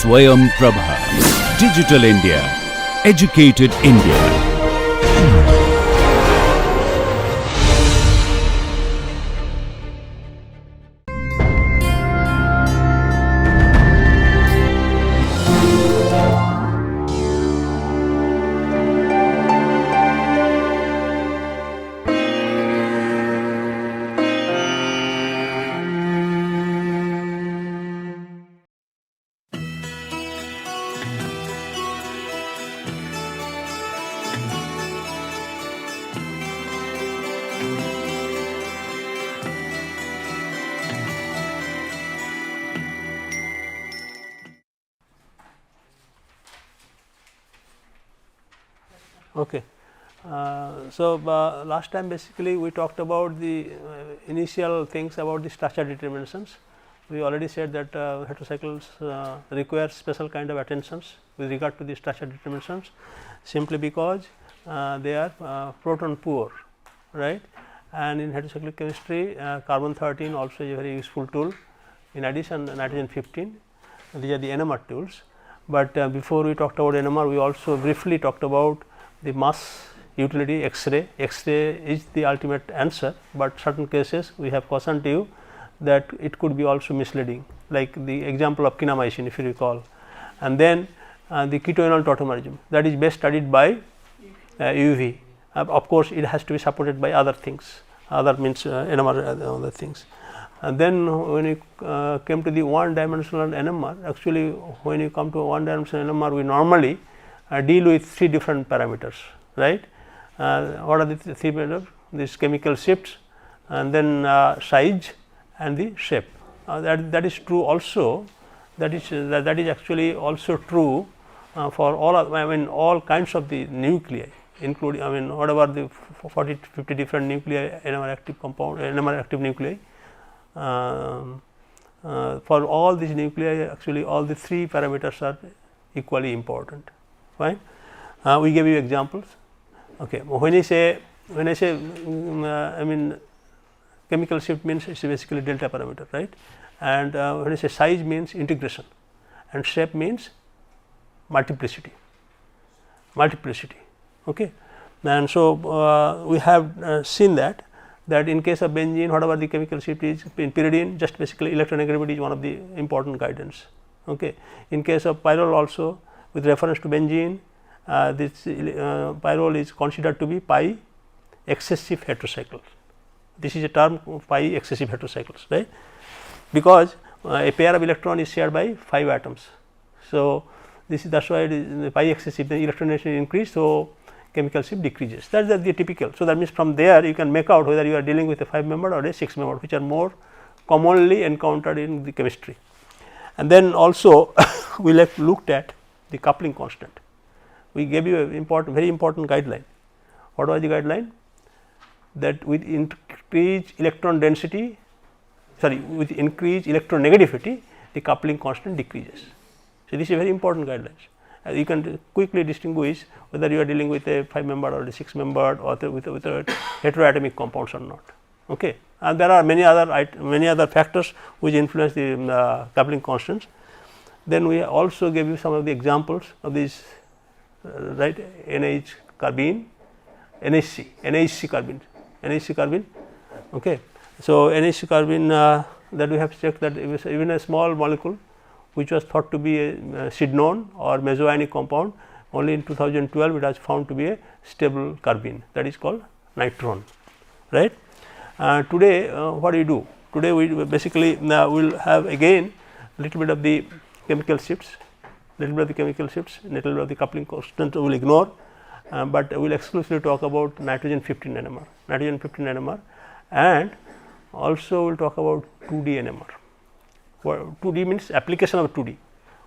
Swayam Prabha. Digital India. Educated India. Okay. Last time basically we talked about the initial things about the structure determinations. We already said that heterocycles require special kind of attentions with regard to the structure determinations, simply because they are proton poor, right. And in heterocyclic chemistry, carbon 13 also is a very useful tool. In addition, nitrogen 15, these are the NMR tools. But before we talked about NMR, we also briefly talked about the mass utility X-ray. X-ray is the ultimate answer, but certain cases we have cautioned you that it could be also misleading, like the example of kinamycin, if you recall. And then the ketoenol tautomerism, that is best studied by UV. Of course, it has to be supported by other things, other means NMR, other things. And then when you came to the one dimensional NMR, actually when you come to a one dimensional NMR, we normally deal with three different parameters, right. What are the three parameters? These chemical shifts, and then size and the shape. That is true also, that is actually also true for all of, all kinds of the nuclei, including whatever the 40 to 50 different nuclei, NMR active compound, NMR active nuclei. For all these nuclei, actually all the three parameters are equally important. Fine. We gave you examples. Okay. When I say chemical shift means it is basically delta parameter, right. And when I say size means integration, and shape means multiplicity. Okay. And so we have seen that in case of benzene, whatever the chemical shift is, in pyridine, just basically electronegativity is one of the important guidance. Okay. In case of pyrrole also, with reference to benzene, this pyrrole is considered to be pi excessive heterocycles. This is a term, pi excessive heterocycles, right, because a pair of electron is shared by 5 atoms. So, this is, that is why it is the pi excessive, the electronation increase, so chemical shift decreases. That is the typical. So, that means from there you can make out whether you are dealing with a 5 membered or a 6 membered, which are more commonly encountered in the chemistry. And then also we looked at the coupling constant. We gave you a very important guideline. What was the guideline? That with increased electron density, with increased electronegativity, the coupling constant decreases. So, this is a very important guidelines. You can quickly distinguish whether you are dealing with a 5 membered or a 6 membered or with a heteroatomic compounds or not. Okay. And there are many other factors which influence the coupling constants. Then we also gave you some of the examples of these, right, NH carbene, NHC carbene. Okay. So, NHC carbene, that we have checked that even a small molecule which was thought to be a sidnone or mesoionic compound, only in 2012 it was found to be a stable carbene, that is called nitrone, right. Today what do you do? Today we basically will have again little bit of the chemical shifts, little bit of the coupling constant we will ignore, but we will exclusively talk about nitrogen 15 NMR, and also we will talk about 2D NMR. 2D means application of 2D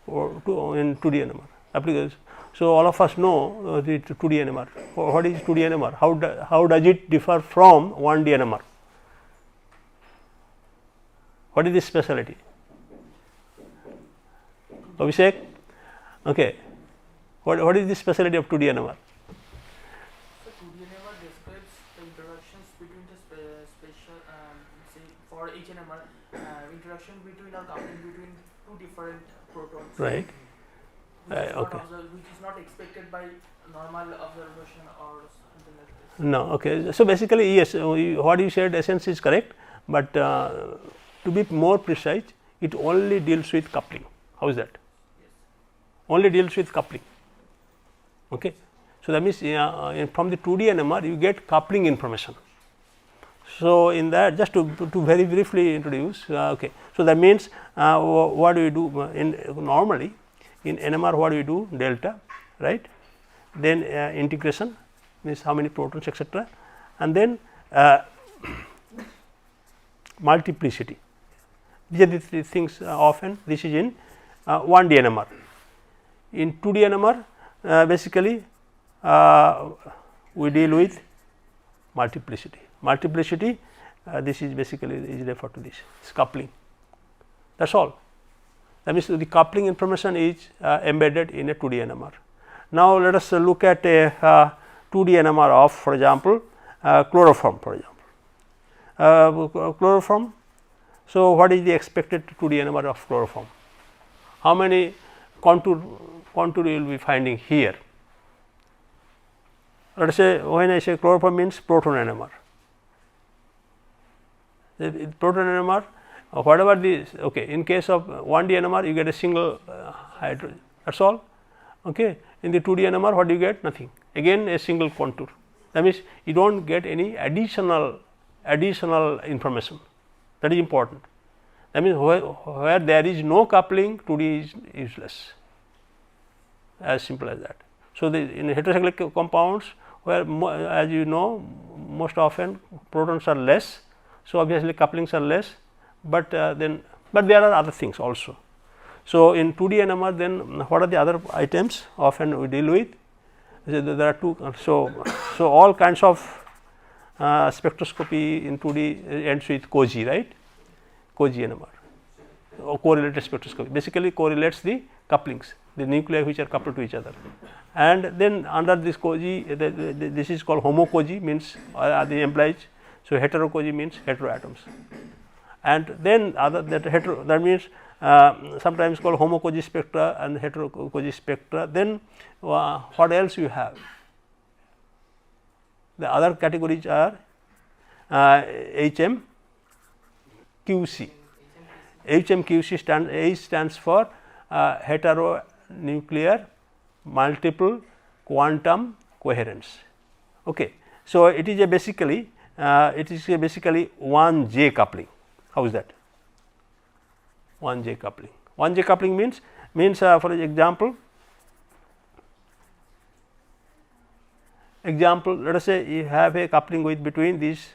or in 2D NMR application. So, all of us know the 2D NMR. What is 2D NMR? How does it differ from 1D NMR? What is the specialty? Abhishek? Okay. What is the specialty of 2D NMR? So 2D NMR describes the interactions between the special, say for each NMR interaction between or coupling between two different protons. Right. Which is, Okay. which is not expected by normal observation or something like this. No, okay. So, basically yes, what you said essence is correct, but to be more precise, it only deals with coupling. How is that? Yes. Only deals with coupling. Okay. So, that means from the 2D NMR you get coupling information. So, in that just to very briefly introduce, okay. So, that means what do we do in normally in NMR, what do we do? Delta, right, then integration means how many protons, etc., and then multiplicity. These are the three things often this is in 1D NMR. In 2D NMR basically we deal with multiplicity. Multiplicity this is basically is referred to this coupling, that is all. That means the coupling information is embedded in a 2D NMR. Now, let us look at a 2D NMR of, for example, chloroform, for example. Chloroform. So, what is the expected 2D NMR of chloroform? How many contour you will be finding here? Let us say when I say chloroform means proton NMR. The proton NMR, whatever the okay. In case of 1D NMR, you get a single hydrogen. That's all. Okay. In the 2D NMR, what do you get? Nothing. Again, a single contour. That means you don't get any additional information. That is important. That means where there is no coupling, 2D is useless. As simple as that. So, in heterocyclic compounds, where as you know, most often protons are less. So, obviously couplings are less, but there are other things also. So, in 2D NMR, then what are the other items often we deal with? There are two. So, all kinds of spectroscopy in 2D ends with COGI, right? COGI NMR, or correlated spectroscopy, basically correlates the couplings, the nuclei which are coupled to each other. And then under this COGI, this is called homo-COGI, means the implies. So, hetero-COGI means hetero-atoms, and then other that means sometimes called homo-COGI spectra and hetero-COGI spectra. Then what else you have? The other categories are HMQC. HMQC H stands for heteronuclear multiple quantum coherence. Okay. So, it is a basically 1J coupling. How is that? 1J coupling. 1J coupling means for example, let us say you have a coupling with between this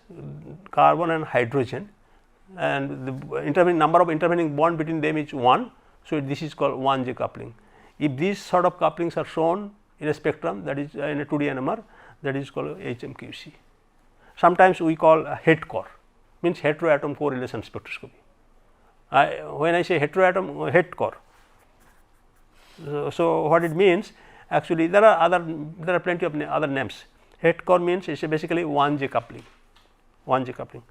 carbon and hydrogen, and the number of intervening bond between them is 1. So, this is called 1J coupling. If these sort of couplings are shown in a spectrum, that is in a 2D NMR, that is called HMQC. Sometimes we call het core, means heteroatom correlation spectroscopy. When I say heteroatom het core, so what it means, actually there are plenty of other names. Het core means it is basically 1J coupling, 1J coupling.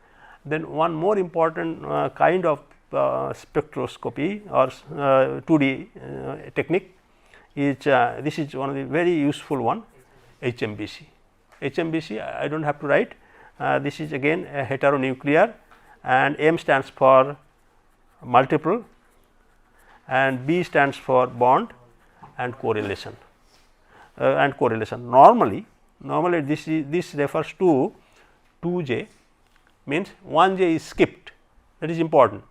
Then one more important kind of spectroscopy or 2D technique is this is one of the very useful one, HMBC. HMBC I do not have to write. This is again a heteronuclear, and M stands for multiple and B stands for bond and correlation. Normally this refers to 2J, means 1J is skipped, that is important.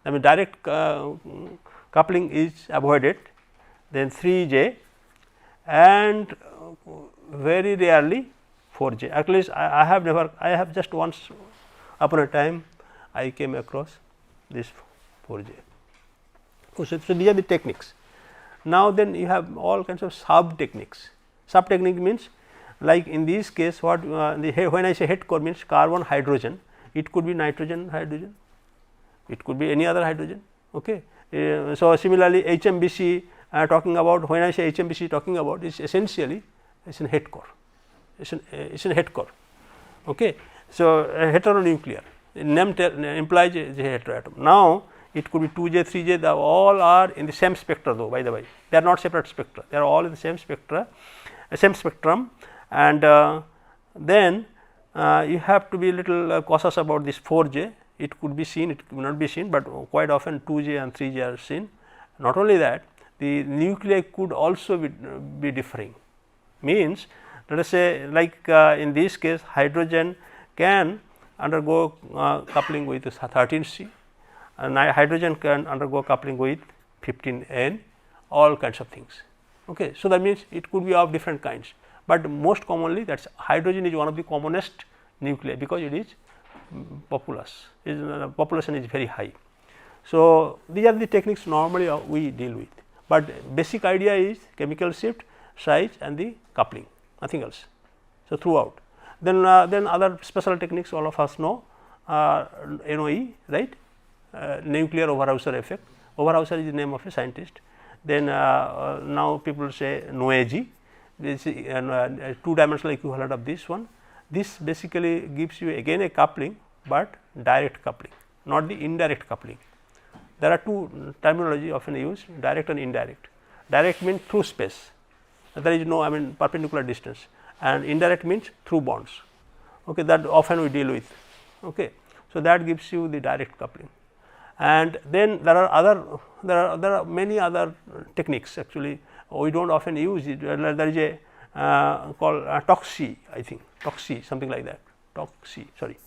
I mean direct coupling is avoided, then 3J and very rarely 4J. At least I have just once upon a time I came across this 4J. So, these are the techniques. Now, then you have all kinds of sub techniques. Sub technique means like in this case what when I say het core means carbon hydrogen, it could be nitrogen hydrogen, it could be any other hydrogen. Okay. So, similarly HMBC talking about, when I say HMBC talking about is essentially it is in het core, it is in het core. Okay. So, heteronuclear name implies a heteroatom. Now, it could be 2J, 3J, they all are in the same spectra though, by the way, they are not separate spectra, they are all in the same spectra, same spectrum. And then you have to be little cautious about this 4J, it could be seen, it could not be seen, but quite often 2J and 3J are seen. Not only that, the nuclei could also be differing, means let us say like in this case hydrogen can undergo coupling with 13C, and hydrogen can undergo coupling with 15N, all kinds of things. Okay. So, that means it could be of different kinds, but most commonly that is hydrogen is one of the commonest nuclei, because it is populous, population is very high. So, these are the techniques normally we deal with, but basic idea is chemical shift, size and the coupling, nothing else. So, throughout then other special techniques all of us know, NOE, right, nuclear Overhauser effect. Overhauser is the name of a scientist. Then now people say Noegi, this is two dimensional equivalent of this one. This basically gives you again a coupling, but direct coupling, not the indirect coupling. There are two terminology often used, direct and indirect. Direct means through space, there is no perpendicular distance, and indirect means through bonds. Okay, that often we deal with. Okay. So, that gives you the direct coupling, and then there are many other techniques, actually we do not often use it. There is a called TOCSI, I think TOCSI, something like that, TOCSI, sorry,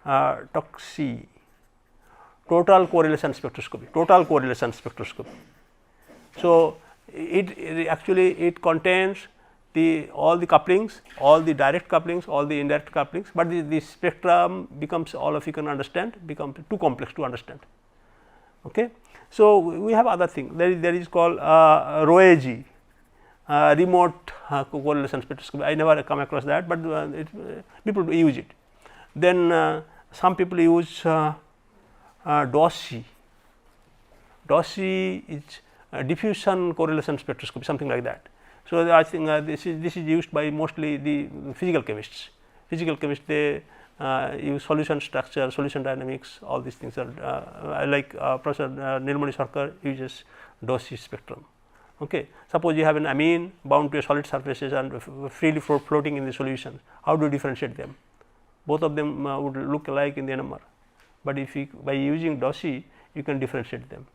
TOCSI, total correlation spectroscopy. So, it actually it contains all the couplings, all the direct couplings, all the indirect couplings, but the spectrum becomes, all of you can understand, becomes too complex to understand. Okay. So, we have other thing, there is called ROEG, remote correlation spectroscopy. I never come across that, but people use it. Then some people use DOSI. DOSI is diffusion correlation spectroscopy, something like that. So, I think this is used by mostly the physical chemists. Physical chemists, they use solution structure, solution dynamics, all these things are like Professor Nilmani Sarkar uses DOSI spectrum. Okay. Suppose you have an amine bound to a solid surfaces and freely floating in the solution, how do you differentiate them? Both of them would look alike in the NMR, but if you by using DOSI you can differentiate them.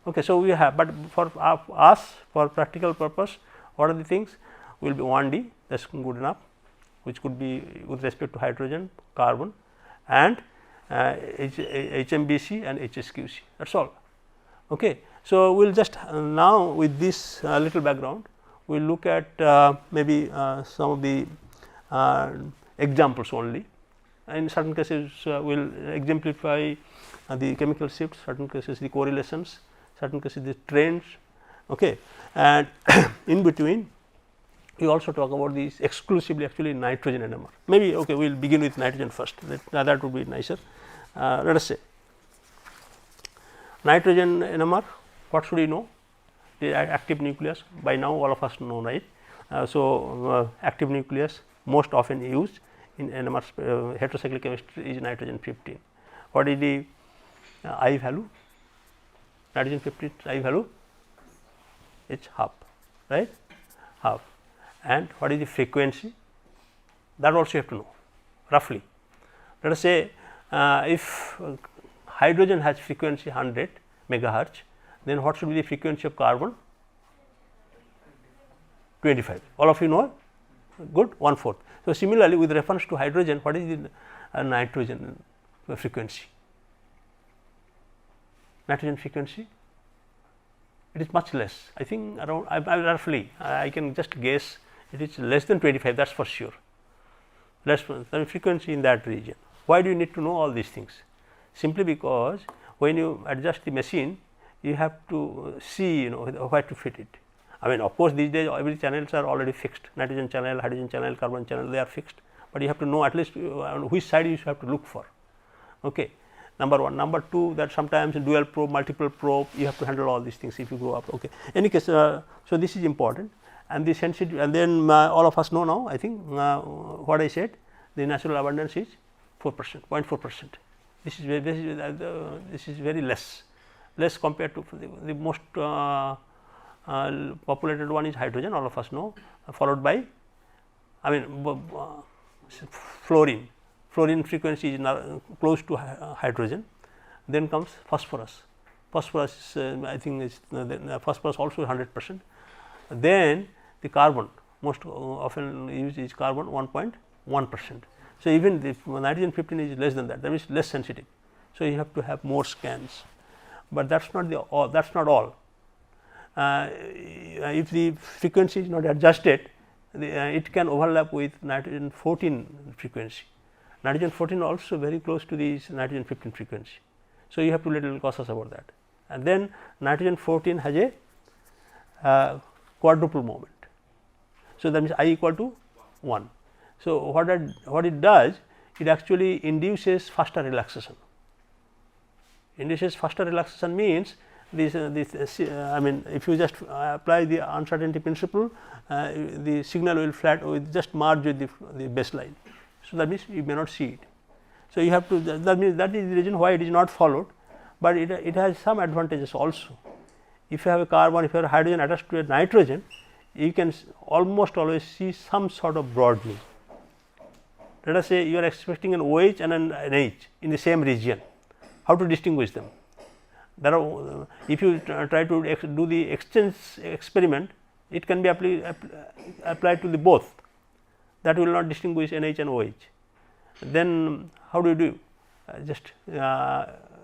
Okay. So, we have, but for us for practical purpose, what are the things? Will be 1D, that is good enough, which could be with respect to hydrogen, carbon, and HMBC and HSQC, that is all. Okay. So, we will just now with this little background, we will look at maybe some of the examples only. In certain cases we will exemplify the chemical shifts, certain cases the correlations, certain cases the trends. Okay. And in between we also talk about these exclusively actually nitrogen NMR. Maybe okay, we will begin with nitrogen first, that would be nicer. Let us say nitrogen NMR, what should we know? The active nucleus, by now all of us know, right. Active nucleus most often used in NMR heterocyclic chemistry is nitrogen 15. What is the I value? Nitrogen 15 I value? It's half, right, half. And what is the frequency? That also you have to know roughly. Let us say if hydrogen has frequency 100 megahertz, then what should be the frequency of carbon? 25. All of you know, good, 1/4. So, similarly with reference to hydrogen, what is the nitrogen frequency? Nitrogen frequency, it is much less, I think around roughly I can just guess it is less than 25, that is for sure, less than frequency in that region. Why do you need to know all these things? Simply because when you adjust the machine, you have to see where to fit it. I mean, of course, these days every channels are already fixed, nitrogen channel, hydrogen channel, carbon channel, they are fixed, but you have to know at least on which side you have to look for. Okay. Number one. Number two, that sometimes dual probe, multiple probe, you have to handle all these things if you grow up. Okay. Any case, so this is important, and the sensitivity, and then all of us know now, I think what I said, the natural abundance is 4%, 0.4%. This is very less compared to the most populated one is hydrogen, all of us know, followed by fluorine. Fluorine frequency is close to hydrogen, then comes phosphorus. Phosphorus I think is phosphorus also 100%. Then the carbon, most often used is carbon 1.1%. So, even the nitrogen 15 is less than that, that means less sensitive. So, you have to have more scans, but that is not all. If the frequency is not adjusted, it can overlap with nitrogen 14 frequency. Nitrogen 14 also very close to the nitrogen 15 frequency. So, you have to be little cautious about that. And then nitrogen 14 has a quadruple moment. So, that means I equal to 1. So, what it does, it actually induces faster relaxation. Induces faster relaxation means if you just apply the uncertainty principle, the signal will just merge with the baseline. So, that means you may not see it. So, you have to, that means that is the reason why it is not followed, but it has some advantages also. If you have a carbon, if you have a hydrogen attached to a nitrogen, you can almost always see some sort of broadening. Let us say you are expecting an OH and an H in the same region. How to distinguish them? There are, if you try to do the exchange experiment, it can be applied to the both. That will not distinguish NH and OH. Then how do you do? Just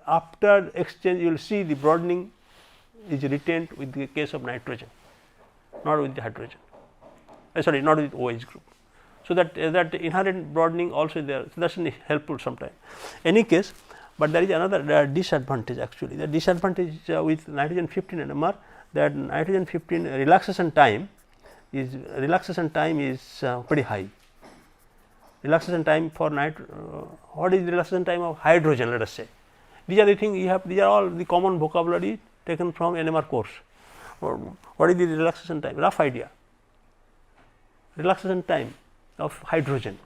after exchange, you will see the broadening is retained with the case of nitrogen, not with the hydrogen. Sorry, not with OH group. So, that inherent broadening also there. So, that is helpful sometimes. Any case, but there is another disadvantage actually. The disadvantage with nitrogen 15 NMR, that nitrogen 15 relaxation time is pretty high. Relaxation time for what is the relaxation time of hydrogen, let us say. These are the things you have, these are all the common vocabulary taken from NMR course. What is the relaxation time? Rough idea. Relaxation time of hydrogen,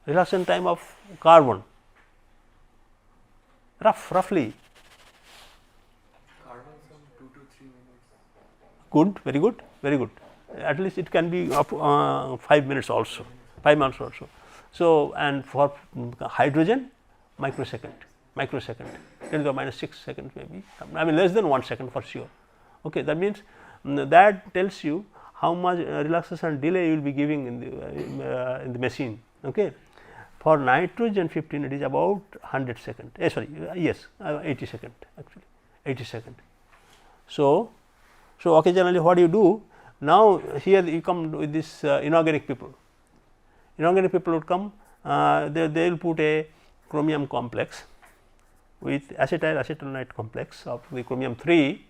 relaxation time of carbon, roughly. Carbon some 2 to 3 minutes. Good, very good, very good. At least it can be up 5 minutes also, 5 months also. So, and for hydrogen, microsecond, 10 to the minus 6 seconds maybe, less than 1 second for sure. Okay, that means that tells you how much relaxation delay you will be giving in the machine. Okay. For nitrogen 15, it is about 100 seconds. 80 seconds actually, 80 seconds. So occasionally what you do now, here you come with this inorganic people. Inorganic people would come, they will put a chromium complex with acetyl acetonite complex of the chromium 3.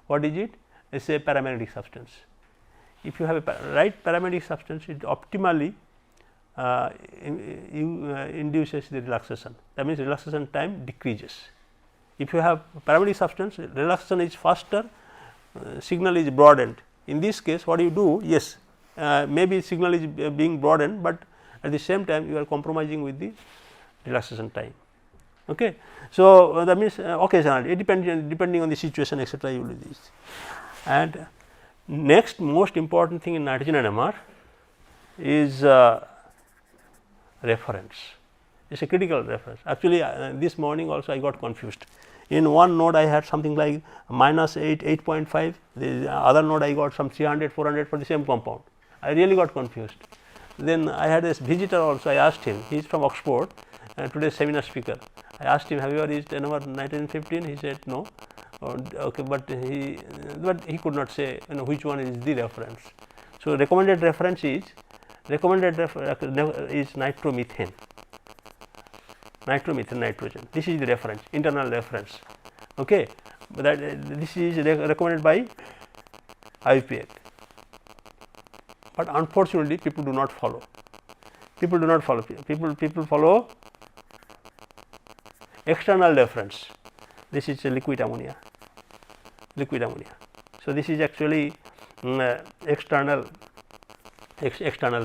What is it? It is a paramagnetic substance. If you have a right paramagnetic substance, it optimally induces the relaxation. That means relaxation time decreases. If you have paramagnetic substance, relaxation is faster, signal is broadened. In this case, what you do? Yes, maybe signal is being broadened, but at the same time you are compromising with the relaxation time. Okay. So, that means occasionally, depending on the situation, etc., you will do this. And next most important thing in nitrogen NMR is reference. It is a critical reference. Actually, this morning also I got confused. In one node I had something like minus 8.5, the other node I got some 300, 400 for the same compound. I really got confused. Then I had this visitor also, I asked him, he is from Oxford, today's seminar speaker. I asked him, have you ever used NMR nitrogen 15? He said no. Okay, but he could not say which one is the reference. So, recommended reference is nitromethane, nitrogen. This is the reference, internal reference. Okay, but this is recommended by IUPAC. But unfortunately, people do not follow. People follow external reference. This is liquid ammonia. So, this is actually external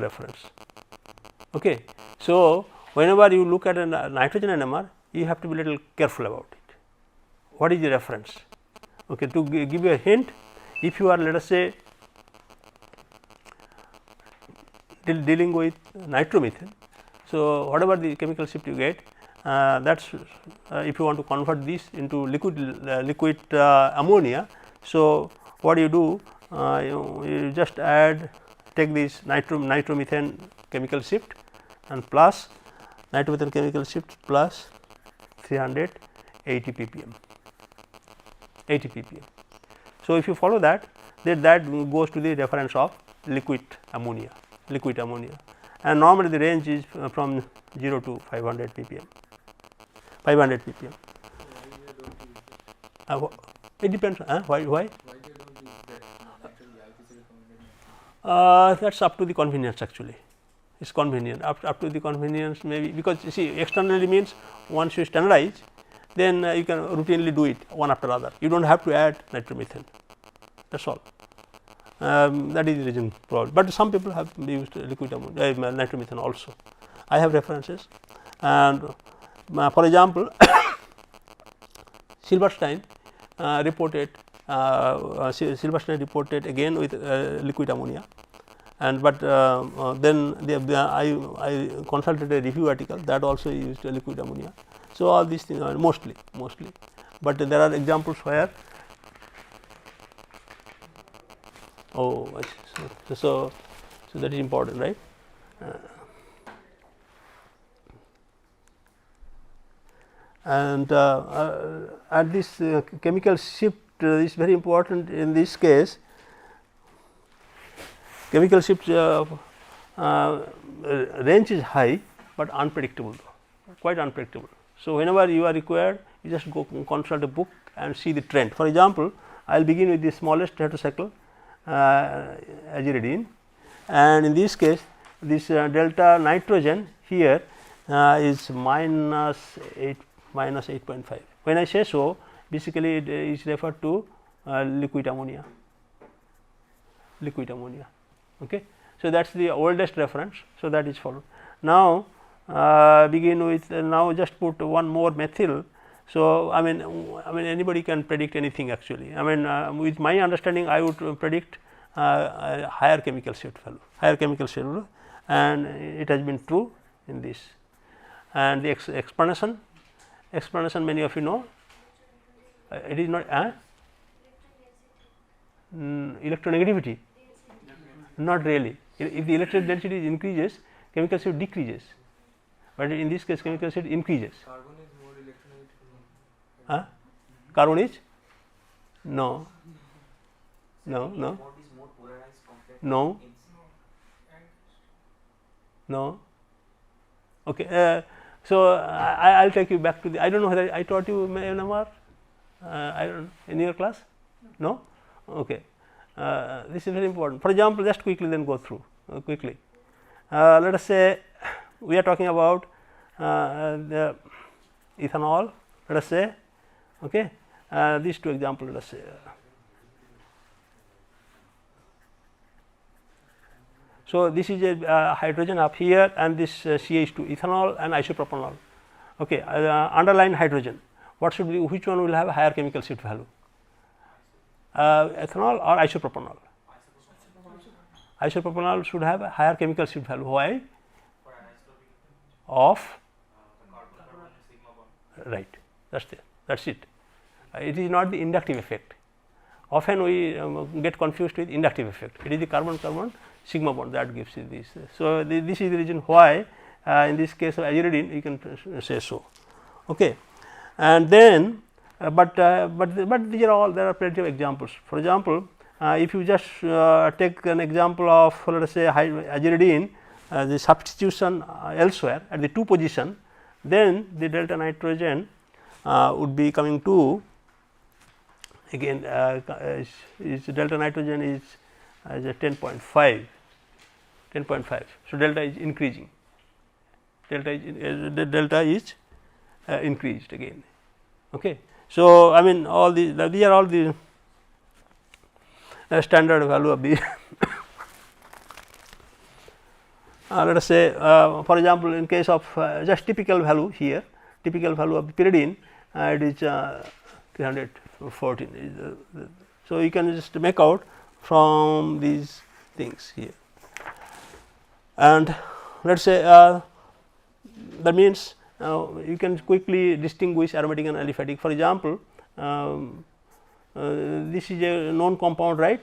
reference. Okay. So, whenever you look at a nitrogen NMR, you have to be little careful about it. What is the reference? Okay, to give you a hint, if you are, let us say, dealing with nitromethane. So, whatever the chemical shift you get, that is if you want to convert this into liquid ammonia. So, what you do, you just take this nitromethane chemical shift and plus nitromethane chemical shift plus 380 ppm, 80 ppm. So, if you follow that, then that goes to the reference of liquid ammonia, and normally the range is from 0 to 500 ppm, 500 ppm. It depends. Why? That is up to the convenience actually. It is convenient, up to the convenience, maybe, because you see externally means once you standardize, then you can routinely do it one after other. You do not have to add nitromethane, that is all. That is the reason probably, but some people have used liquid ammonia, nitromethane also. I have references, and for example, Silberstein reported again with liquid ammonia, and but then I consulted a review article that also used liquid ammonia. So, all these things are mostly, but there are examples where so that is important, right. And this chemical shift is very important in this case. Chemical shift range is high, but unpredictable, quite unpredictable. So, whenever you are required, you just go consult a book and see the trend. For example, I will begin with the smallest heterocycle aziridine, and in this case this delta nitrogen here is minus 8.5. When I say so, basically it is referred to liquid ammonia. Okay. So, that is the oldest reference. So, that is followed. Now, begin with now just put one more methyl. So, I mean anybody can predict anything actually. I mean with my understanding, I would predict a higher chemical shift value, and it has been true in this. And the explanation many of you know, it is not electronegativity, not really. If the electric density increases, chemical shift decreases, but in this case chemical shift increases. Carbon is more electronegative. Carbon is no. Okay. So, I will take you back to the, I do not know whether I taught you NMR, I don't know, in your class, no? Okay. This is very important. For example, just quickly then go through quickly. Let us say we are talking about the ethanol, let us say, okay. These two examples, let us say. So, this is a hydrogen up here, and this CH2 ethanol and isopropanol. Okay, underline hydrogen. What should be, which one will have a higher chemical shift value? Ethanol or isopropanol? Isopropanol should have a higher chemical shift value. Why? Of right. That's it. It is not the inductive effect. Often we get confused with inductive effect. It is the carbon-carbon sigma bond that gives you this. So, this is the reason why in this case of aziridine you can say so. Okay. And then but these are all, there are plenty of examples. For example, if you just take an example of, let us say, aziridine, the substitution elsewhere at the 2 position, then the delta nitrogen would be coming to, again is delta nitrogen is as a 10.5. So, delta is increasing, delta is increased again. Okay. So, I mean all these are all the standard value of the let us say for example, in case of just typical value here, typical value of pyridine, it is 314 is so you can just make out from these things here. And let us say that means you can quickly distinguish aromatic and aliphatic. For example, this is a known compound, right?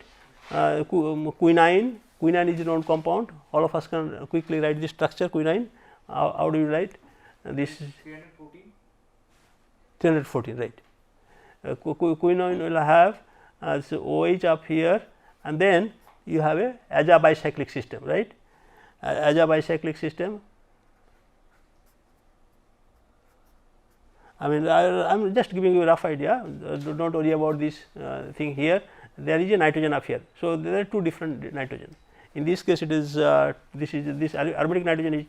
Quinine is a known compound. All of us can quickly write this structure quinine. How do you write? This is 314, right? Quinine will have so OH up here, and then you have a AJA bicyclic system, right? AJA bicyclic system. I mean, I am just giving you a rough idea. Do not worry about this thing here. There is a nitrogen up here. So, there are two different nitrogen. In this case, it is this aromatic nitrogen is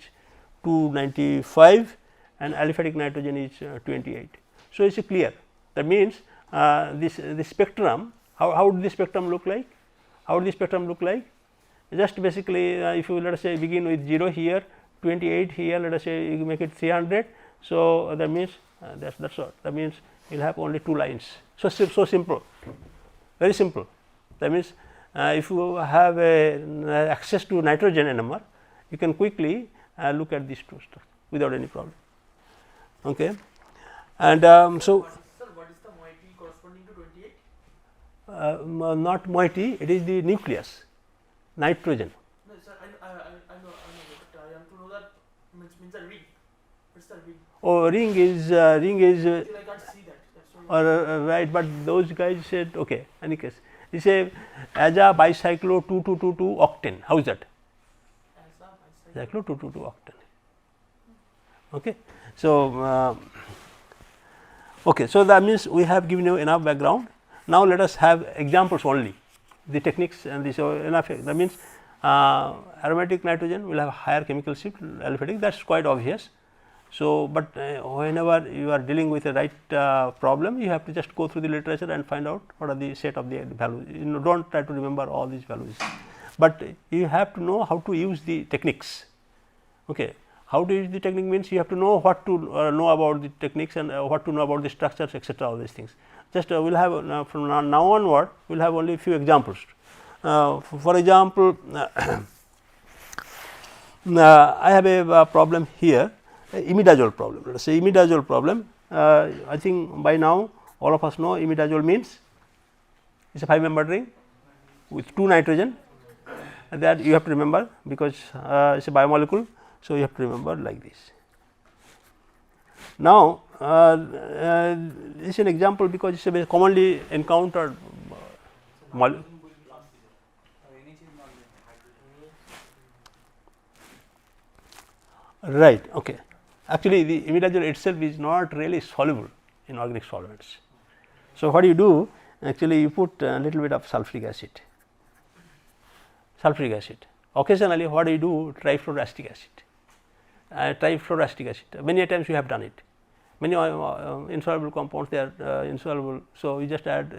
295 and aliphatic nitrogen is 28. So, it is clear. That means, this spectrum, how would this spectrum look like? How would this spectrum look like? Just basically, if you let us say begin with 0 here, 28 here, let us say you make it 300. So, that means that's all. That means you will have only 2 lines. So simple, very simple. That means if you have access to nitrogen NMR, you can quickly look at these two stuff without any problem. Okay. And so, Sir, what is the moiety corresponding to 28? not moiety, it is the nucleus, nitrogen. No, sir, I know, but I have to know that means a ring. What's the ring? Oh, ring is Still I can't see that. That's why. right, but those guys said okay. Any case, he say AJA bicyclo 2222 octane. How is that? Bicyclo 222 octane. Okay. So, okay. So that means we have given you enough background. Now let us have examples only, the techniques and this. So enough. That means aromatic nitrogen will have higher chemical shift, aliphatic. That's quite obvious. So, but whenever you are dealing with a right problem, you have to just go through the literature and find out what are the set of the values. You know, don't try to remember all these values, but you have to know how to use the techniques. Okay. How to use the technique means you have to know what to know about the techniques and what to know about the structures, etc. All these things. Just we will have from now onward, we will have only a few examples. For example, I have a problem here. Imidazole problem. Let us say imidazole problem. I think by now all of us know imidazole means it is a 5-membered ring with 2 nitrogen, and that you have to remember because it is a biomolecule. So, you have to remember like this. Now, this is an example because it is a very commonly encountered molecule. Right. Okay. Actually, the imidazole itself is not really soluble in organic solvents. So, what you do? Actually, you put a little bit of sulfuric acid. Occasionally, what do you do? Trifluoroacetic acid. Trifluoroacetic acid. Many times you have done it. Many insoluble compounds, they are insoluble. So, you just add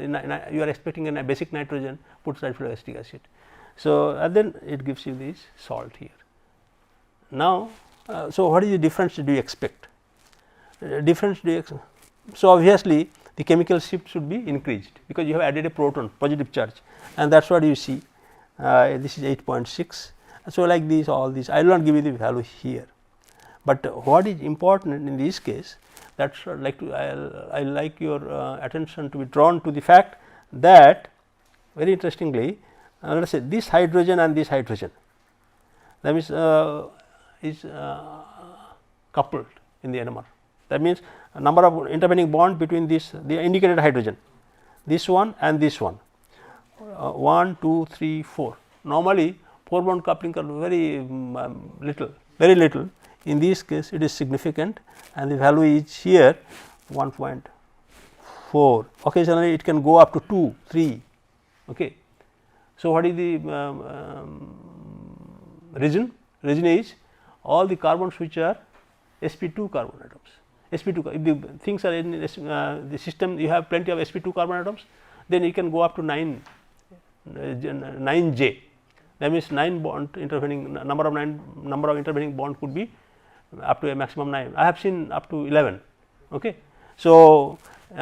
you are expecting a basic nitrogen, put trifluoroacetic acid. So, and then it gives you this salt here. Now, so what is the difference do you expect? So, obviously, the chemical shift should be increased because you have added a proton positive charge, and that is what you see. This is 8.6. So, like this, all these I will not give you the value here, but what is important in this case, that I like your attention to be drawn to the fact that very interestingly, let us say this hydrogen and this hydrogen, that means is coupled in the NMR. That means a number of intervening bond between this the indicated hydrogen, this one and this one, 1, 2, 3, 4. Normally 4 bond coupling are very very little. In this case it is significant and the value is here 1.4. Occasionally it can go up to 2, 3. Okay. So, what is the reason? Reason is all the carbons which are sp2 carbon atoms. sp2, if the things are in the system, you have plenty of sp2 carbon atoms, then you can go up to 9 j. That means 9 bond intervening number of intervening bond could be up to a maximum 9. I have seen up to 11. Okay. So,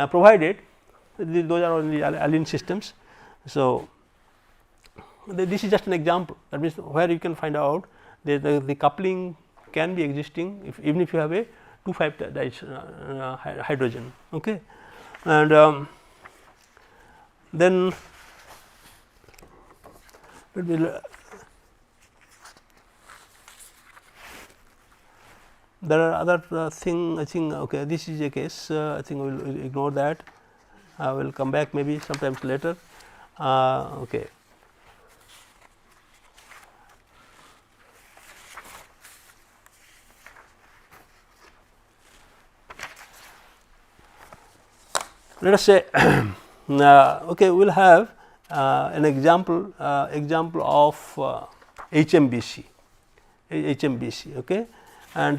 provided those are only alene systems. So, this is just an example, that means where you can find out the coupling can be existing even if you have a 2,5 hydrogen. Okay. And then it will there are other thing, I think. Okay, this is a case, I think we will ignore that. I will come back maybe sometimes later. Okay. Let us say okay, we will have an example of HMBC, okay, and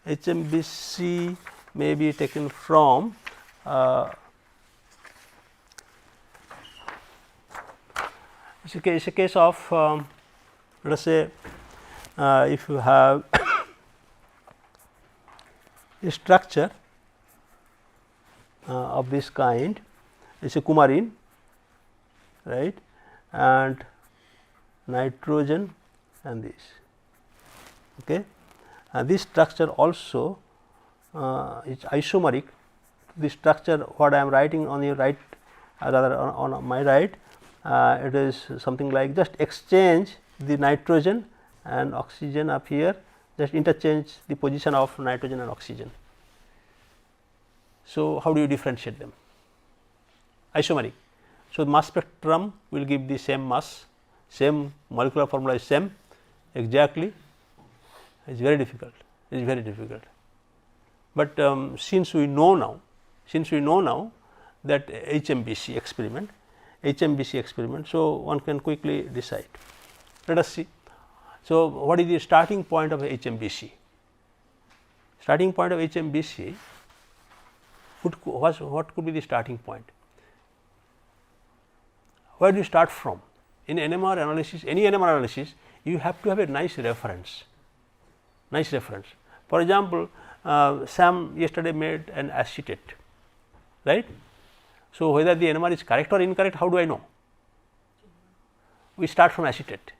HMBC may be taken from it's a case of let us say if you have a structure of this kind, it is a coumarin, right, and nitrogen and this. Okay. And this structure also is isomeric. This structure what I am writing on your right, rather on my right, it is something like just exchange the nitrogen and oxygen up here, just interchange the position of nitrogen and oxygen. So, how do you differentiate them? Isomeric. So, mass spectrum will give the same mass, same molecular formula is same exactly. It is very difficult, it is very difficult. But since we know now that HMBC experiment, so one can quickly decide. Let us see. So, what is the starting point of HMBC? Starting point of HMBC, what could be the starting point? Where do you start from? In NMR analysis, any NMR analysis, you have to have a nice reference. For example, Sam yesterday made an acetate, right. So, whether the NMR is correct or incorrect, how do I know? We start from acetate,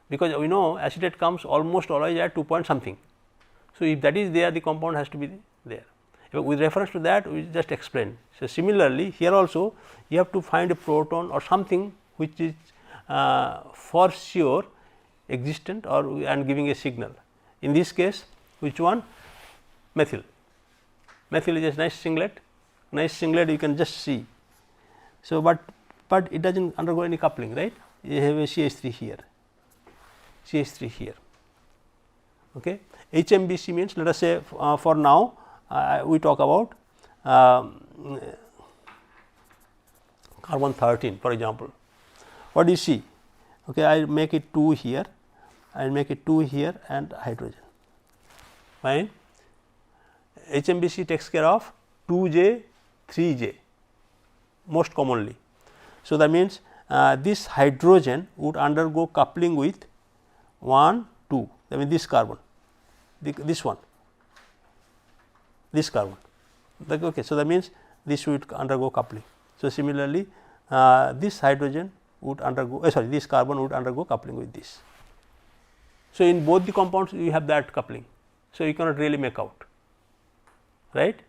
because we know acetate comes almost always at 2 point something. So, if that is there, the compound has to be there. With reference to that, we just explain. So, similarly, here also you have to find a proton or something which is for sure existent or and giving a signal. In this case, which one? Methyl. Methyl is a nice singlet you can just see. So, but it does not undergo any coupling, right. You have a CH3 here, okay. HMBC means, let us say for now we talk about carbon 13 for example. What do you see? Okay, I will make it 2 here, I will make it 2 here and hydrogen, fine. HMBC takes care of 2J, 3J most commonly. So, that means this hydrogen would undergo coupling with 1, 2, that means this carbon, this carbon. Okay. So, that means this would undergo coupling. So, similarly, this hydrogen would undergo this carbon would undergo coupling with this. So, in both the compounds you have that coupling. So, you cannot really make out, right.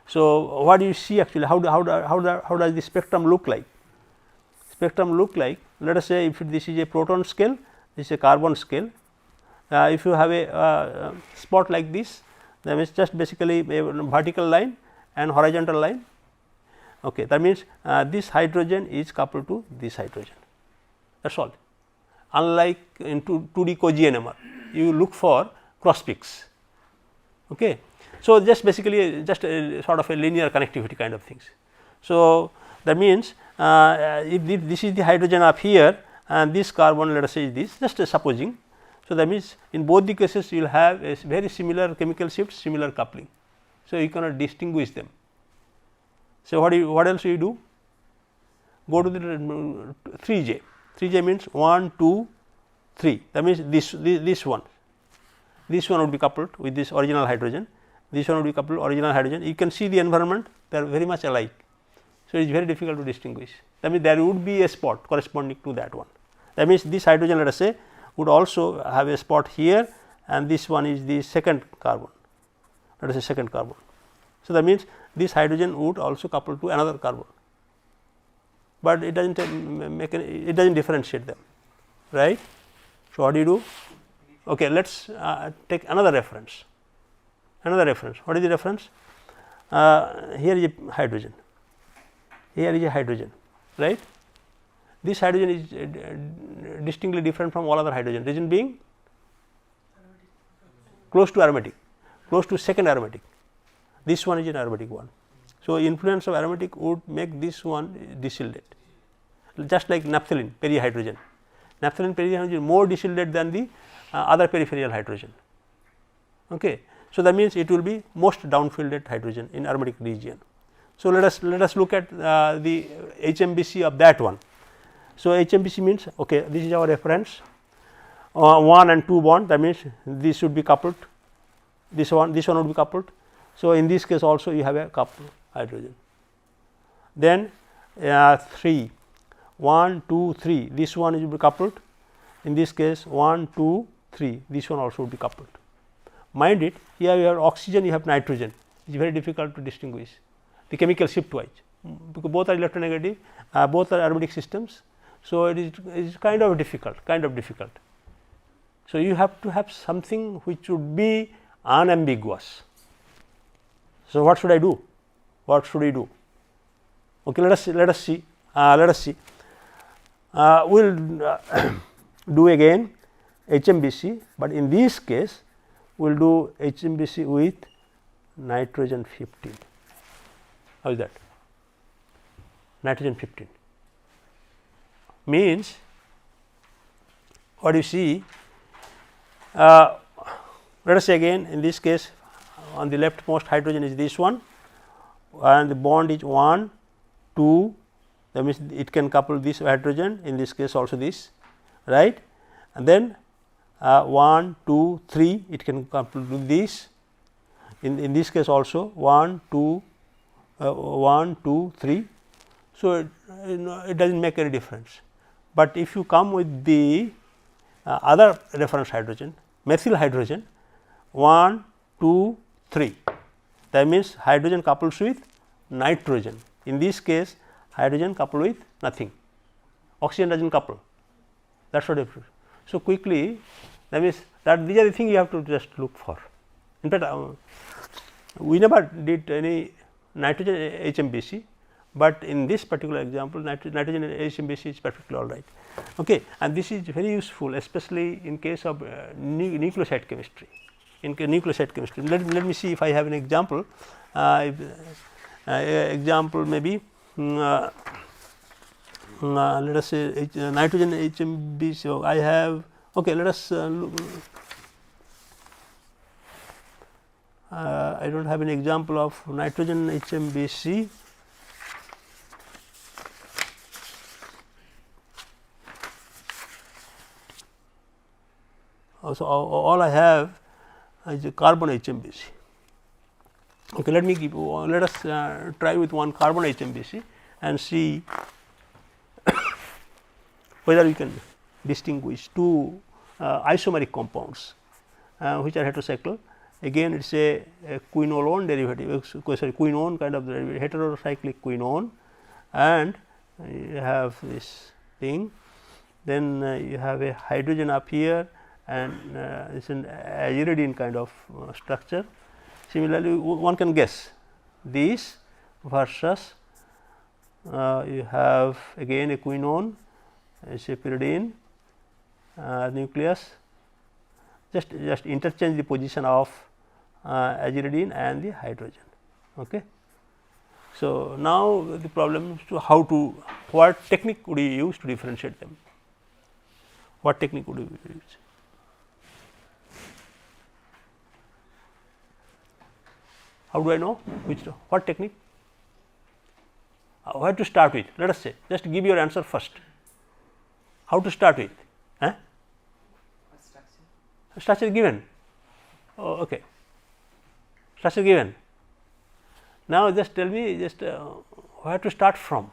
So, what do you see actually, how does the spectrum look like? Spectrum look like, let us say if this is a proton scale, this is a carbon scale. If you have a spot like this, that means just basically a vertical line and horizontal line. Okay, that means this hydrogen is coupled to this hydrogen, that is all. Unlike in 2D Koji NMR, you look for cross peaks. Okay. So, just basically just a sort of a linear connectivity kind of things. So, that means if this is the hydrogen up here and this carbon, let us say is this, just supposing. So, that means in both the cases you will have a very similar chemical shifts, similar coupling. So, you cannot distinguish them. So, what else you do? Go to the 3J. 3J means 1, 2, 3, that means this one. this one would be coupled with this original hydrogen, this one would be coupled original hydrogen. You can see the environment, they are very much alike. So, it is very difficult to distinguish. That means, there would be a spot corresponding to that one. That means, this hydrogen let us say would also have a spot here, and this one is the second carbon, let us say second carbon. So, that means, this hydrogen would also couple to another carbon, but it does not make it does not differentiate them, right. So, what do you do? Okay, let us take another reference. What is the reference? Here is a hydrogen, here is a hydrogen, right. This hydrogen is distinctly different from all other hydrogen, reason being close to aromatic, close to second aromatic. This one is an aromatic one. So, influence of aromatic would make this one distillate, just like naphthalene perihydrogen. Naphthalene perihydrogen is more distillate than the other peripheral hydrogen. Okay. So, that means, it will be most downfilled hydrogen in aromatic region. So, let us look at the HMBC of that one. So, HMBC means okay, this is our reference 1 and 2 bond, that means, this should be coupled, this one would be coupled. So, in this case also you have a coupled hydrogen. Then 3 1 2 3, this one will be coupled, in this case 1 2 3, this one also would be coupled. Mind it, here you have oxygen, you have nitrogen, it is very difficult to distinguish the chemical shift wise, because both are electronegative, both are aromatic systems. So, it is kind of difficult. So, you have to have something which would be unambiguous. So, what should I do? What should we do? Okay, let us see. We will do again HMBC, but in this case we will do HMBC with nitrogen 15. How is that? Nitrogen 15 means what you see, let us say again in this case on the leftmost hydrogen is this one, and the bond is 1 2, that means it can couple this hydrogen, in this case also this, right, and then 1 2 3 it can couple to this, in this case also 1 2 1 2 3. So, it does not make any difference, but if you come with the other reference hydrogen, methyl hydrogen 1 2 3, that means hydrogen couples with nitrogen, in this case hydrogen coupled with nothing, oxygen does not couple, that is what it is. So, quickly, that means that these are the things you have to just look for. In fact, we never did any nitrogen HMBC, but in this particular example nitrogen HMBC is perfectly all right. Okay. And this is very useful, especially in case of nucleoside chemistry. Let me see if I have an example. Example maybe let us say nitrogen HMBC. So, I have okay. Let us look. I do not have an example of nitrogen HMBC. So, all I have is a carbon HMBC. Okay, let us try with one carbon HMBC and see whether we can distinguish two isomeric compounds which are heterocyclic. Again it is a quinolone derivative, quinone kind of derivative, heterocyclic quinone, and you have this thing, then you have a hydrogen up here, and it is an aziridine kind of structure. Similarly, one can guess this versus you have again a quinone, it is a pyridine nucleus, just interchange the position of aziridine and the hydrogen. Okay. So, now the problem is to what technique would you use to differentiate them? What technique would you use? How do I know what technique? Where to start with? Let us say, just give your answer first. How to start with? Structure given. Okay, structure given. Now, just tell me just where to start from,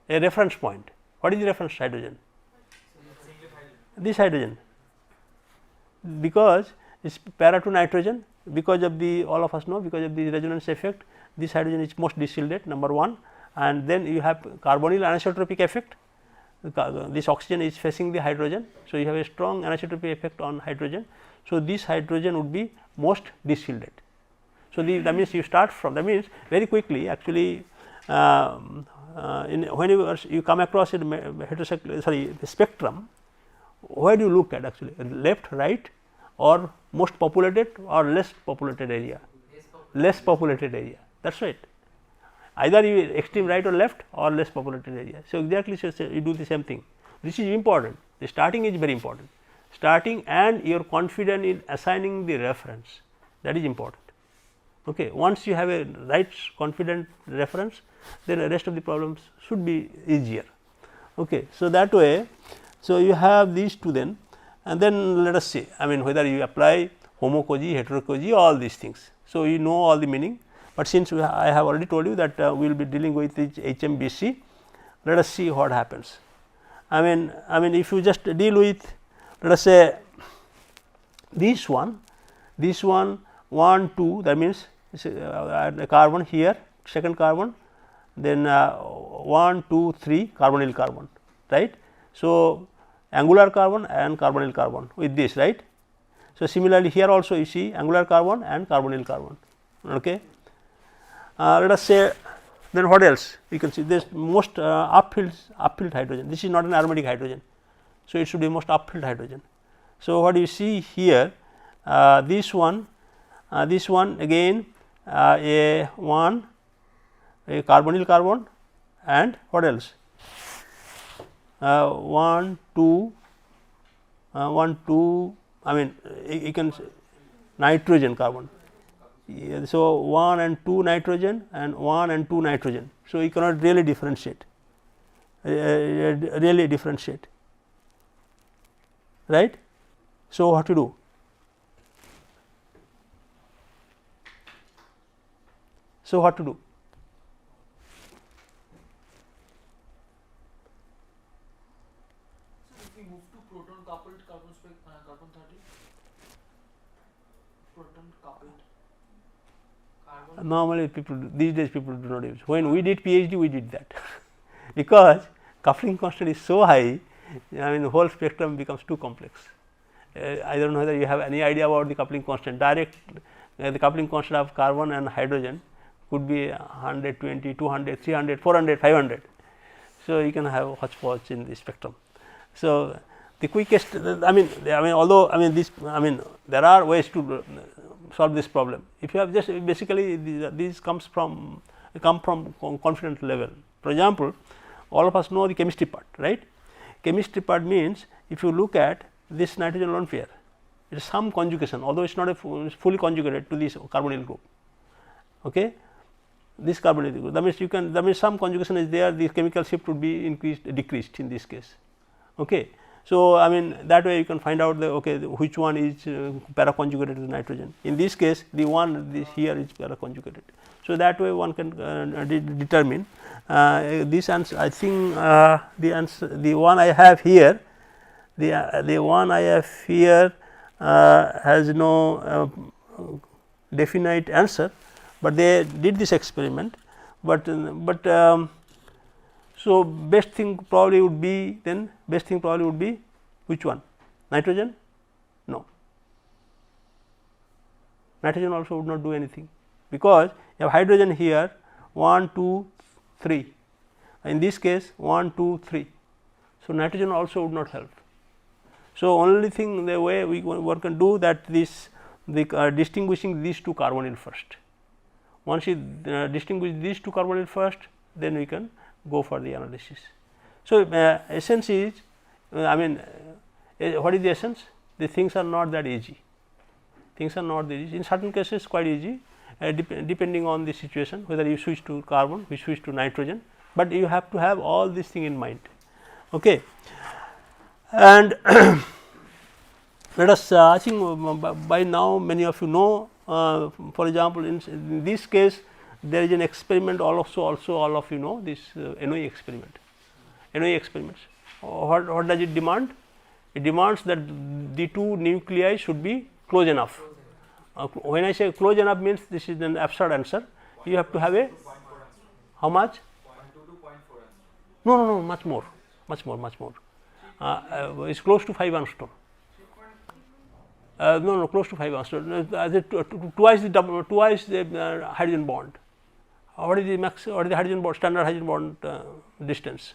a reference point. What is the reference hydrogen? This hydrogen, because it is para to nitrogen, because of the, all of us know, because of the resonance effect, this hydrogen is most distillate, number 1, and then you have carbonyl anisotropic effect. This oxygen is facing the hydrogen. So, you have a strong anisotropic effect on hydrogen. So, this hydrogen would be most distillate. So, that means you start from, that means very quickly actually when you come across a heterocyclic, sorry, the spectrum, where do you look at actually, left, right, or most populated or less populated area? Less populated area, that is right. Either you extreme right or left or less populated area. So, exactly so you do the same thing. This is important, the starting is very important, starting and you are confident in assigning the reference, that is important. Okay. Once you have a right confident reference, then the rest of the problems should be easier. Okay. So, that way, so you have these two then, and then let us see, I mean whether you apply homocogy, heterocogy, all these things. So, you know all the meaning, but since I have already told you that we will be dealing with each HMBC, let us see what happens. I mean if you just deal with, let us say this one 1 2, that means the carbon here, second carbon, then 1 2 3 carbonyl carbon, right. So, angular carbon and carbonyl carbon with this, right. So, similarly here also you see angular carbon and carbonyl carbon. Okay. Let us say, then what else you can see, this most upfilled hydrogen, this is not an aromatic hydrogen. So, it should be most upfilled hydrogen. So, what you see here, this one again a carbonyl carbon and what else, 1 2 I mean you can say nitrogen carbon. So, 1 and 2 nitrogen and 1 and 2 nitrogen. So, you cannot really differentiate, right. So, what to do? So, what to do? So, if we move to proton coupled carbon 30, proton coupled carbon. Normally people these days people do not use. When we did PhD we did that because coupling constant is so high, I mean the whole spectrum becomes too complex. I do not know whether you have any idea about the coupling constant. Direct the coupling constant of carbon and hydrogen could be 120, 200, 300, 400, 500. So, you can have hodgepodge in the spectrum. So, the quickest, I mean although this, there are ways to solve this problem. If you have just basically these come from confidence level. For example, all of us know the chemistry part, right. Chemistry part means if you look at this nitrogen lone pair, it is some conjugation, although it is not a fully conjugated to this carbonyl group. Okay. This carbonyl group, that means some conjugation is there, the chemical shift would be decreased in this case. Okay. So, that way you can find out which one is para conjugated to nitrogen. In this case, the one this here is para conjugated. So, that way one can determine this answer. I think the answer, the one I have here, the one I have here has no definite answer, but they did this experiment. But so, best thing probably would be which one? Nitrogen? No, nitrogen also would not do anything, because you have hydrogen here 1 2 3, in this case 1 2 3. So, nitrogen also would not help. So, only thing the way one can do that, this distinguishing these two carbonyl first. Once you distinguish these two carbonyl first, then we can go for the analysis. So, essence is what is the essence? The things are not that easy, in certain cases quite easy depending on the situation, whether you switch to carbon, you switch to nitrogen, but you have to have all this thing in mind. Okay. And let us I think by now many of you know, for example, in this case there is an experiment also all of you know this NOE experiment. NOE experiments, what does it demand? It demands that the two nuclei should be close enough. When I say close enough means this is an absurd answer. You have to have a how much? 0.2 to 0.4 angstrom. No, much more. It's close to 5 angstrom. No, close to 5 angstrom. Twice the hydrogen bond. What is the max? What is the hydrogen bond? Standard hydrogen bond distance?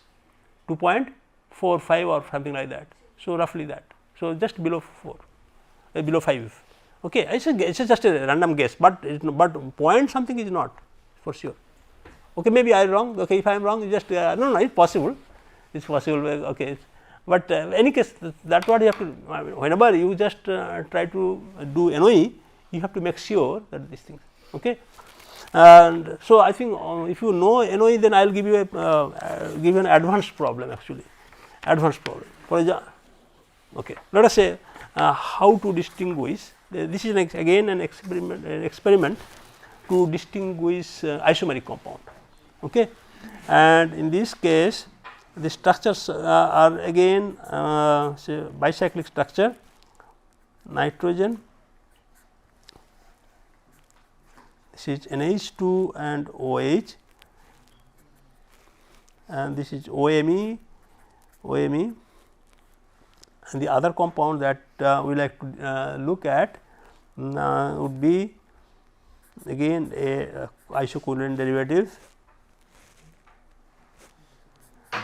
2.45 or something like that. So roughly that. So just below 4, below 5. Okay, it's just a random guess, but point something is not for sure. Okay, maybe I am wrong. Okay, if I am wrong, it's just no, it's possible. It's possible. Okay, but any case, that's what you have to. Whenever you just try to do NOE, you have to make sure that these things. Okay, and so I think if you know NOE, then I will give you an advanced problem actually, advanced problem. For example, okay, let us say how to distinguish. This is again an experiment to distinguish isomeric compound. Okay, and in this case the structures are again say bicyclic structure, nitrogen, this is NH2 and OH, and this is OMe, and the other compound that we like to look at would be again a isocovalent derivative.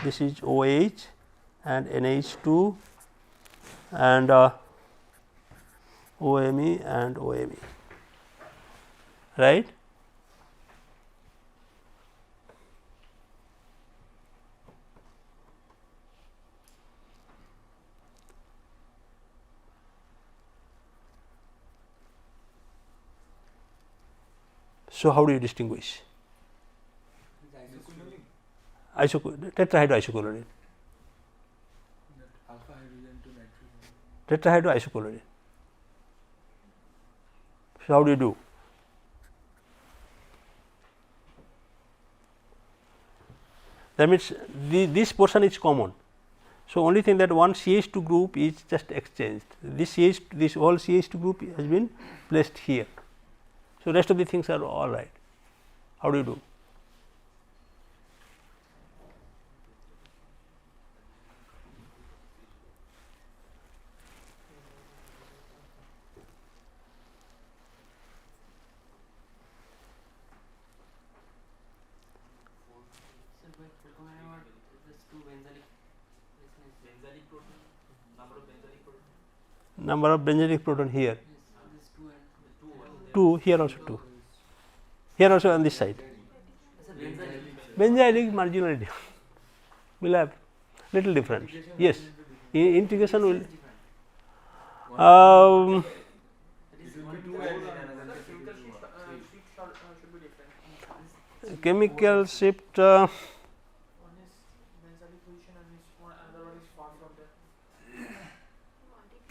This is OH and NH2 and OMe and OMe, right. So, how do you distinguish? Tetrahydroisocovalent. Alpha hydrogen to nitrogen. Tetrahydroisocovalent. So, how do you do? That means this portion is common. So, only thing that one CH2 group is just exchanged. This whole CH2 group has been placed here. So, rest of the things are all right. How do you do? Number of benzenic proton here. 2 here also 2. Here also on this side. Benzylic marginally different. Will have little difference. Yes, integration will. Chemical shift. One is benzylic position and another one is far from there.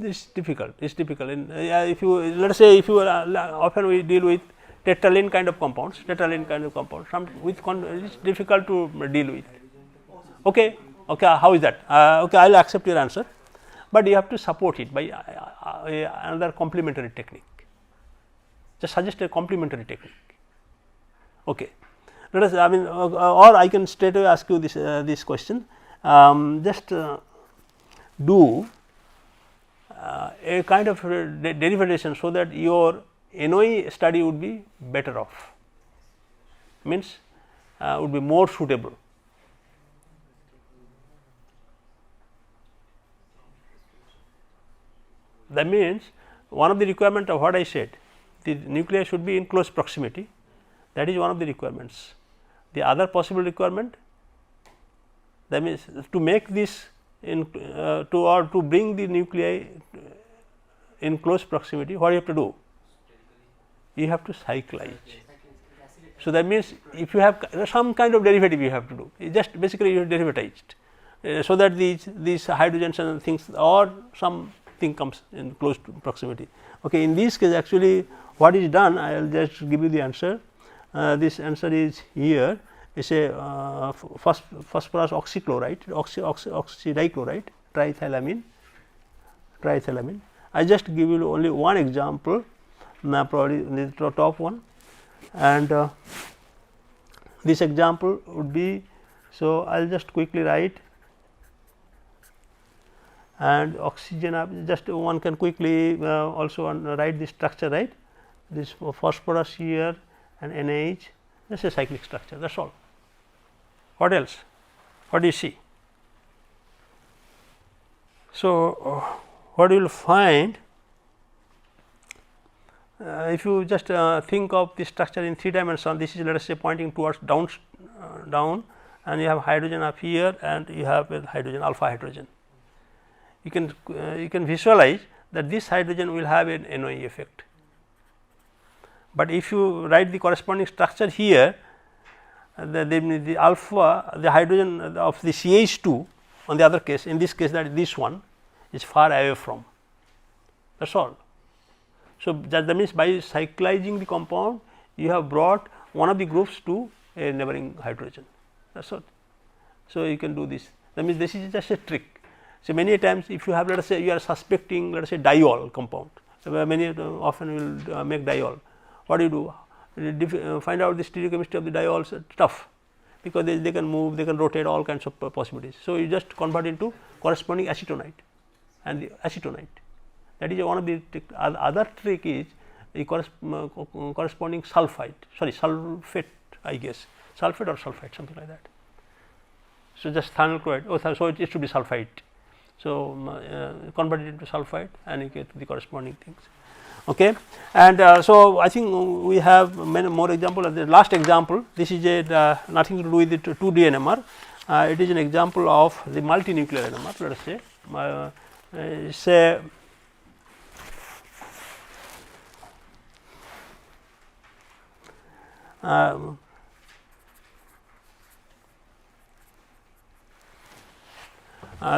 It's difficult. It's difficult. If you let us say if you often we deal with tetraline kind of compounds, some with it's difficult to deal with. Okay, how is that? Okay, I will accept your answer, but you have to support it by another complementary technique. Just suggest a complementary technique. Okay, let us. I mean, or I can straight away ask you this question. Just do a kind of derivation so that your NOE study would be better off, means would be more suitable. That means one of the requirement of what I said, the nuclei should be in close proximity, that is one of the requirements. The other possible requirement, that means to make this to bring the nuclei in close proximity, what you have to do? You have to cyclize. So, that means if you have some kind of derivative you have to do, it just basically you have derivatized, so that these hydrogens and things or some thing comes in close to proximity. Okay. In this case actually what is done, I will just give you the answer. This answer is here. It is a phosphorus oxychloride, oxydichloride, triethylamine. I just give you only one example, probably the top one, and this example would be. So, I will just quickly write, and oxygen, just one can quickly also write this structure, right. This phosphorus here and NH, that is a cyclic structure, that is all. What else? What do you see? So, what you will find, if you just think of the structure in 3 dimensions, this is let us say pointing towards down, and you have hydrogen up here and you have a hydrogen, alpha hydrogen. You can visualize that this hydrogen will have an NOE effect, but if you write the corresponding structure here, the alpha, the hydrogen of the CH2 on the other case, in this case that this one is far away from, that is all. So, that means by cyclizing the compound you have brought one of the groups to a neighboring hydrogen, that is all. So, you can do this, that means this is just a trick. So, many times if you have, let us say you are suspecting, let us say diol compound, so many often will make diol. What do you do? Find out the stereochemistry of the diols, tough, because they can move, they can rotate, all kinds of possibilities. So, you just convert into corresponding acetonite and the acetonite, that is one of the trick. Other trick is the corresponding sulphite, sulphate, I guess, sulphate or sulphite, something like that. So, just thionyl chloride, so it should be sulphite. So, convert it into sulphite and you get the corresponding things. Okay. And so, I think we have many more examples. The last example, this is a nothing to do with the 2D NMR, it is an example of the multinuclear NMR, let us say. Say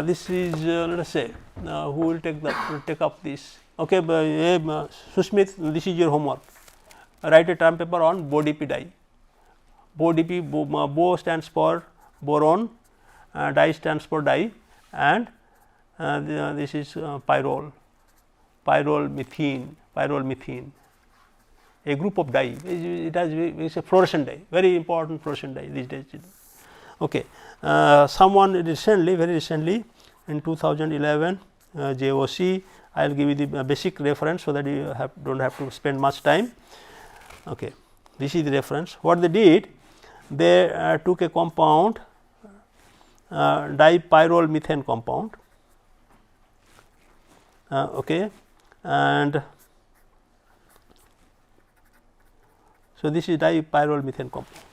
this is let us say who will take up this. Okay, Susmit, this is your homework. Write a term paper on BODP dye. BODP, Bo stands for boron, dye stands for dye, and this is pyrrole methene, a group of dye. It is a fluorescent dye, very important fluorescent dye these days. Okay. Someone recently, very recently in 2011 JOC, I will give you the basic reference, so that you do not have to spend much time. Okay. This is the reference. What they did, they took a compound, dipyrrole methane compound, okay, and so this is dipyrrole methane compound,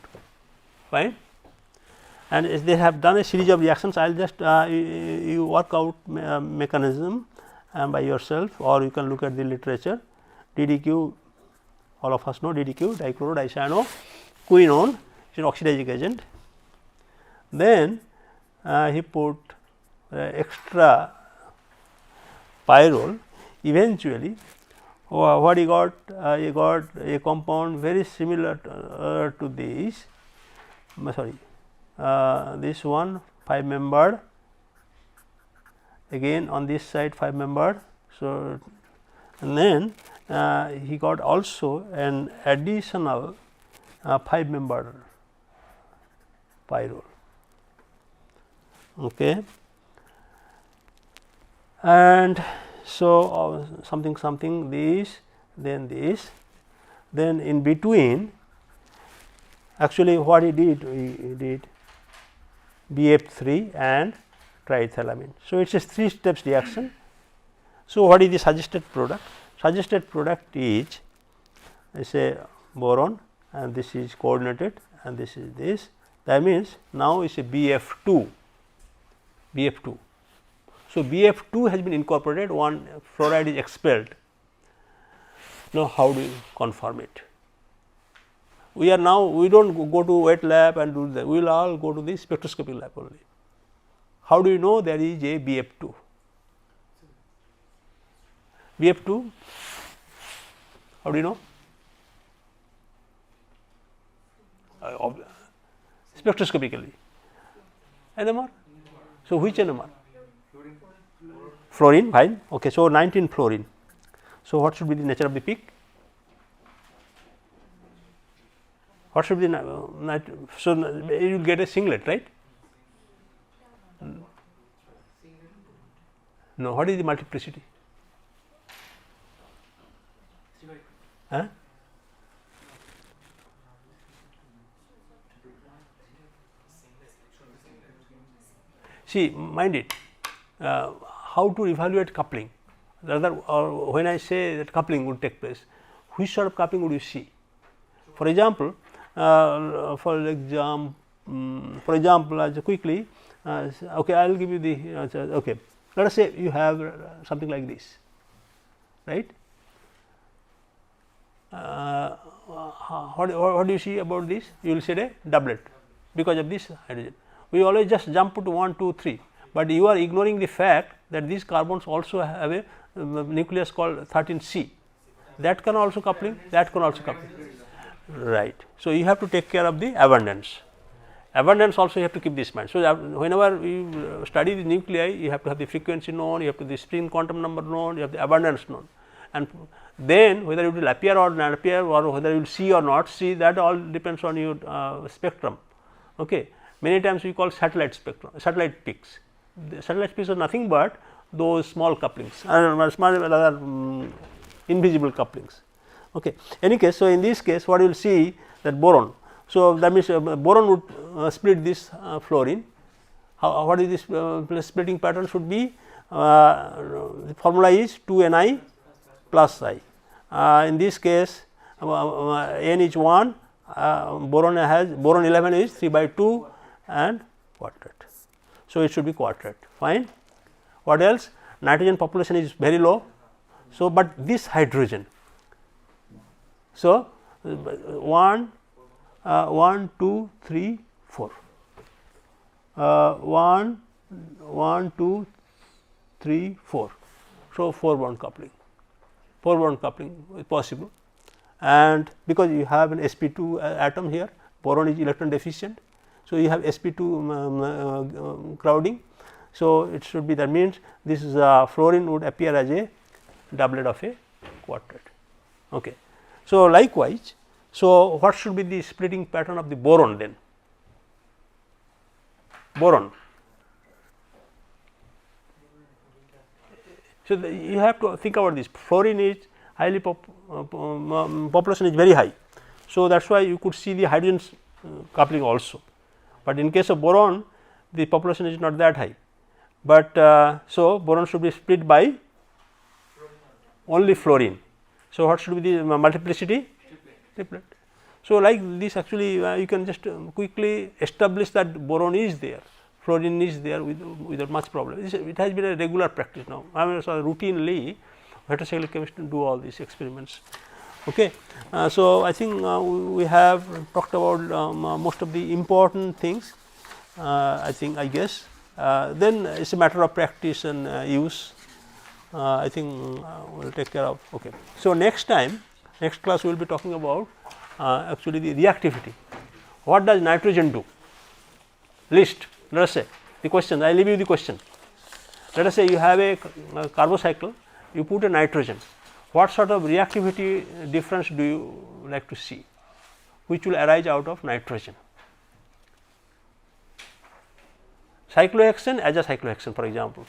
fine. And they have done a series of reactions. I will just you work out mechanism by yourself, or you can look at the literature. DDQ, all of us know DDQ, dichlorodicyanoquinone, is an oxidizing agent. Then he put extra pyrrole. Eventually, what he got a compound very similar to this, this one 5 membered, again on this side 5 membered. So, and then he got also an additional 5 membered pyrrole, okay. And so something this, then this, then in between actually what he did BF3 and triethylamine. So, it is a 3 steps reaction. So, what is the suggested product? Suggested product is say boron, and this is coordinated, and this is this. That means, now it is a BF2. So, BF2 has been incorporated, one fluoride is expelled. Now, how do you confirm it? We do not go to wet lab and do that, we will all go to the spectroscopy lab only. How do you know there is a BF2? BF2, how do you know? Spectroscopically. NMR. So, which NMR? Fluorine, fine. Okay, so 19 fluorine. So, what should be the nature of the peak? What should be the so you will get a singlet, right? No, what is the multiplicity? Huh? See, mind it, how to evaluate coupling, rather, or when I say that coupling would take place, which sort of coupling would you see? For example, as quickly, okay, I will give you the okay. Let us say you have something like this, right? What do you see about this? You will say a doublet because of this hydrogen. We always just jump to 1, 2, 3, but you are ignoring the fact that these carbons also have a nucleus called 13C. That can also coupling, that can also coupling, right. So, you have to take care of the abundance. Abundance also you have to keep this in mind. So, whenever you study the nuclei, you have to have the frequency known, you have to have the spin quantum number known, you have the abundance known, and then whether it will appear or not appear, or whether you will see or not see, that all depends on your spectrum. Okay. Many times we call satellite spectrum, satellite peaks. The satellite peaks are nothing but those small couplings, small invisible couplings. Okay. Any case, so in this case, what you will see that boron. So, that means boron would split this fluorine. What is this splitting pattern should be? The formula is 2Ni plus I. In this case, N is 1, boron 11 is 3/2 and quartet. So, it should be quartet, fine. What else? Nitrogen population is very low. So, but this hydrogen. So, 1, 2, 3, 4. 1, 2, 3, 4. So, 4 bond coupling. 4 bond coupling is possible, and because you have an sp2 atom here, boron is electron deficient. So, you have sp2 crowding. So, it should be, that means this is fluorine would appear as a doublet of a quartet. Okay. So, likewise, so what should be the splitting pattern of the boron then? Boron. So, you have to think about this. Fluorine is highly population is very high. So, that is why you could see the hydrogen coupling also, but in case of boron the population is not that high, but so boron should be split by only fluorine. So, what should be the multiplicity? Triplet. So, like this actually you can just quickly establish that boron is there, fluorine is there without much problem. It has been a regular practice now. I mean, so routinely heterocyclic chemistry do all these experiments. Okay. So, I think we have talked about most of the important things, I think, I guess. Then it is a matter of practice and use. I think we will take care of. Okay. So, next time, next class we will be talking about actually the reactivity. What does nitrogen do? List, let us say the question, I leave you the question. Let us say you have a carbocycle, you put a nitrogen. What sort of reactivity difference do you like to see, which will arise out of nitrogen? Cyclohexane as a cyclohexane, for example,